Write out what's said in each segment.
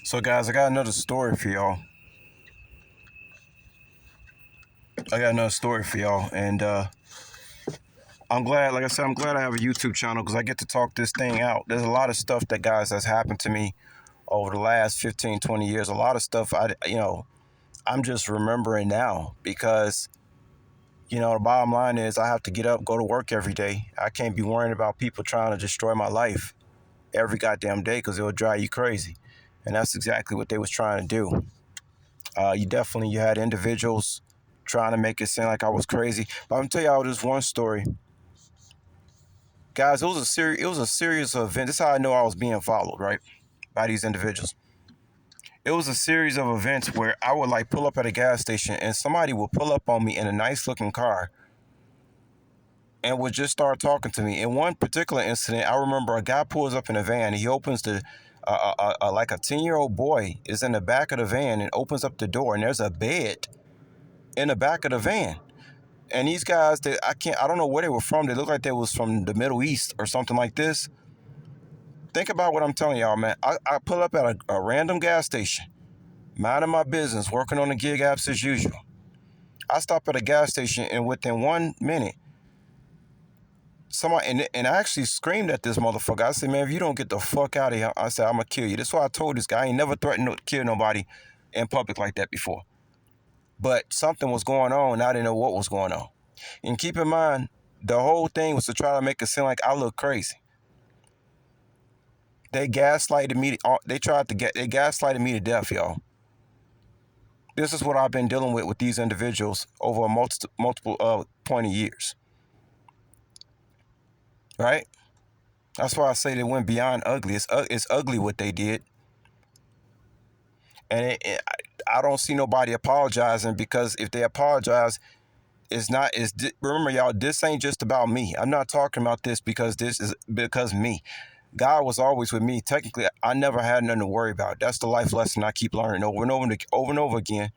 So, guys, I got another story for y'all. And I'm glad, like I said, I'm glad I have a YouTube channel because I get to talk this thing out. There's a lot of stuff that, guys, that's happened to me over the last 15, 20 years. A lot of stuff I'm just remembering now because, the bottom line is I have to get up, go to work every day. I can't be worrying about people trying to destroy my life every goddamn day because it will drive you crazy. And that's exactly what they was trying to do. You had individuals trying to make it seem like I was crazy. But I'm gonna tell y'all this one story, guys. It was a series of events. This is how I know I was being followed, right, by these individuals. It was a series of events where I would like pull up at a gas station and somebody would pull up on me in a nice looking car and would just start talking to me. In one particular incident, I remember a guy pulls up in a van. He opens the like a 10-year-old boy is in the back of the van and opens up the door and there's a bed in the back of the van. And these guys, I don't know where they were from. They looked like they was from the Middle East or something like this. Think about what I'm telling y'all, man. I pull up at a random gas station, minding my business, working on the gig apps as usual. I stop at a gas station, and within 1 minute, somebody, and I actually screamed at this motherfucker. I said, man, if you don't get the fuck out of here, I said, I'm going to kill you. That's why I told this guy. I ain't never threatened to kill nobody in public like that before. But something was going on, and I didn't know what was going on. And keep in mind, the whole thing was to try to make it seem like I look crazy. They gaslighted me. They gaslighted me to death, y'all. This is what I've been dealing with these individuals over a multiple point of years. Right? That's why I say they went beyond ugly. It's ugly what they did, and I don't see nobody apologizing because if they apologize, it's not. Remember, y'all. This ain't just about me. I'm not talking about this because this is because me. God was always with me. Technically, I never had nothing to worry about. That's the life lesson I keep learning over and over again,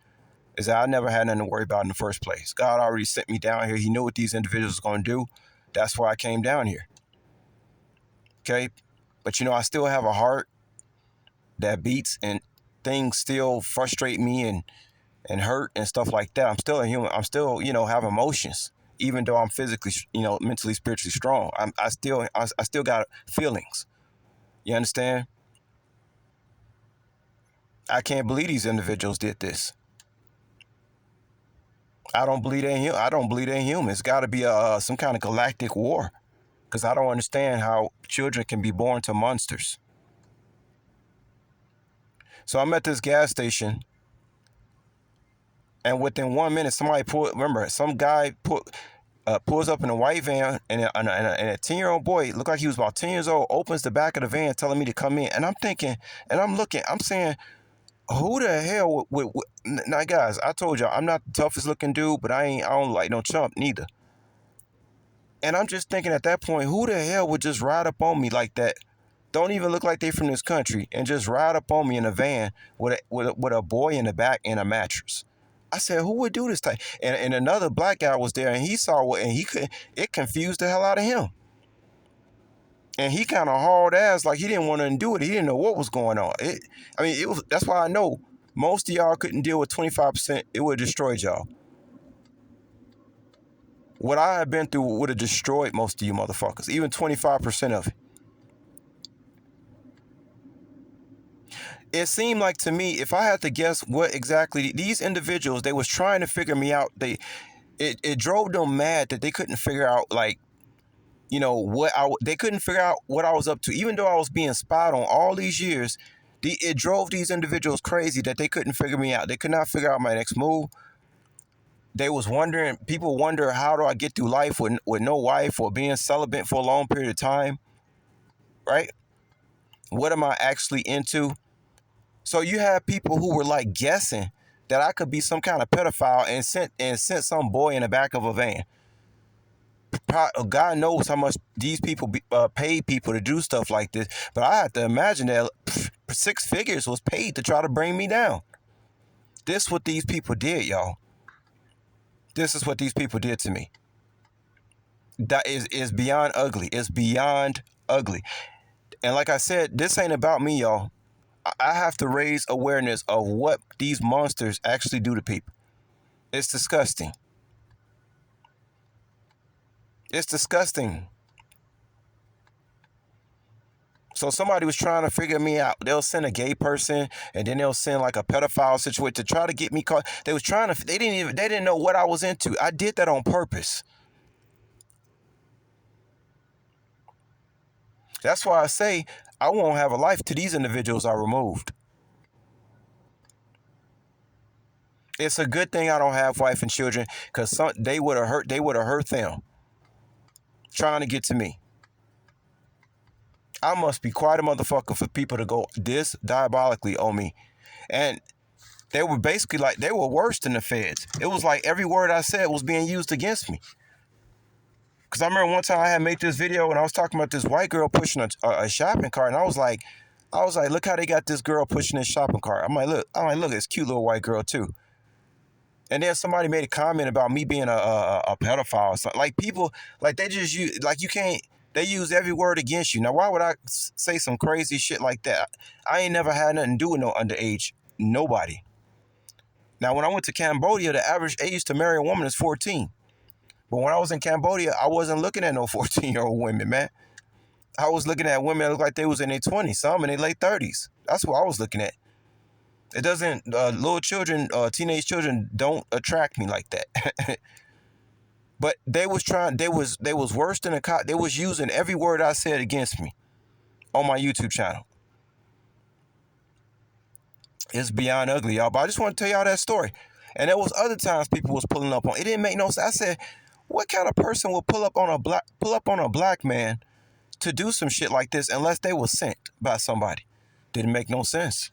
is that I never had nothing to worry about in the first place. God already sent me down here. He knew what these individuals were going to do. That's why I came down here. Okay? But, I still have a heart that beats and things still frustrate me and hurt and stuff like that. I'm still a human. I'm still, have emotions. Even though I'm physically, mentally, spiritually strong, I still got feelings. You understand? I can't believe these individuals did this. I don't believe they're human. It's got to be some kind of galactic war, because I don't understand how children can be born to monsters. So I'm at this gas station, and within 1 minute, some guy pulls up in a white van, and a 10-year-old boy, looked like he was about 10 years old, opens the back of the van, telling me to come in. And I'm thinking, and I'm looking, I'm saying, who the hell now, guys, I told y'all I'm not the toughest looking dude, but I don't like no chump neither. And I'm just thinking at that point, who the hell would just ride up on me like that? Don't even look like they from this country, and just ride up on me in a van with a boy in the back and a mattress. I said, who would do this type? And another black guy was there, and he saw it confused the hell out of him. And he kind of hauled ass like he didn't want to do it. He didn't know what was going on. That's why I know most of y'all couldn't deal with 25%. It would have destroyed y'all. What I have been through would have destroyed most of you motherfuckers, even 25% of it. It seemed like to me, if I had to guess what exactly these individuals, they was trying to figure me out. It drove them mad that they couldn't figure out, like, they couldn't figure out what I was up to. Even though I was being spied on all these years, it drove these individuals crazy that they couldn't figure me out. They could not figure out my next move. They was wondering, people wonder, how do I get through life with no wife or being celibate for a long period of time, right? What am I actually into? So you have people who were like guessing that I could be some kind of pedophile and sent some boy in the back of a van. God knows how much these people paid people to do stuff like this, but I have to imagine that 6 figures was paid to try to bring me down. This is what these people did, y'all. This is what these people did to me. That is beyond ugly. It's beyond ugly. And like I said, this ain't about me, y'all. I have to raise awareness of what these monsters actually do to people. It's disgusting. It's disgusting. So somebody was trying to figure me out. They'll send a gay person, and then they'll send like a pedophile situation to try to get me caught. They was trying to. They didn't know what I was into. I did that on purpose. That's why I say I won't have a life till these individuals are removed. It's a good thing I don't have wife and children, because they would have hurt. They would have hurt them trying to get to me. I must be quite a motherfucker for people to go this diabolically on me. And they were basically like, they were worse than the feds. It was like every word I said was being used against me. Because I remember one time I had made this video and I was talking about this white girl pushing a shopping cart. And I was like, look how they got this girl pushing this shopping cart. I'm like, look, it's a cute little white girl too. And then somebody made a comment about me being a pedophile or something. Like people, like they just use, like you can't, they use every word against you. Now, why would I say some crazy shit like that? I ain't never had nothing to do with no underage, nobody. Now, when I went to Cambodia, the average age to marry a woman is 14. But when I was in Cambodia, I wasn't looking at no 14-year-old women, man. I was looking at women that looked like they was in their 20s, some in their late 30s. That's what I was looking at. It doesn't, little children, teenage children don't attract me like that. But they was worse than a cop. They was using every word I said against me on my YouTube channel. It's beyond ugly, y'all. But I just want to tell y'all that story. And there was other times people was pulling up on. It didn't make no sense. I said, what kind of person will pull up on a black man to do some shit like this unless they were sent by somebody? Didn't make no sense.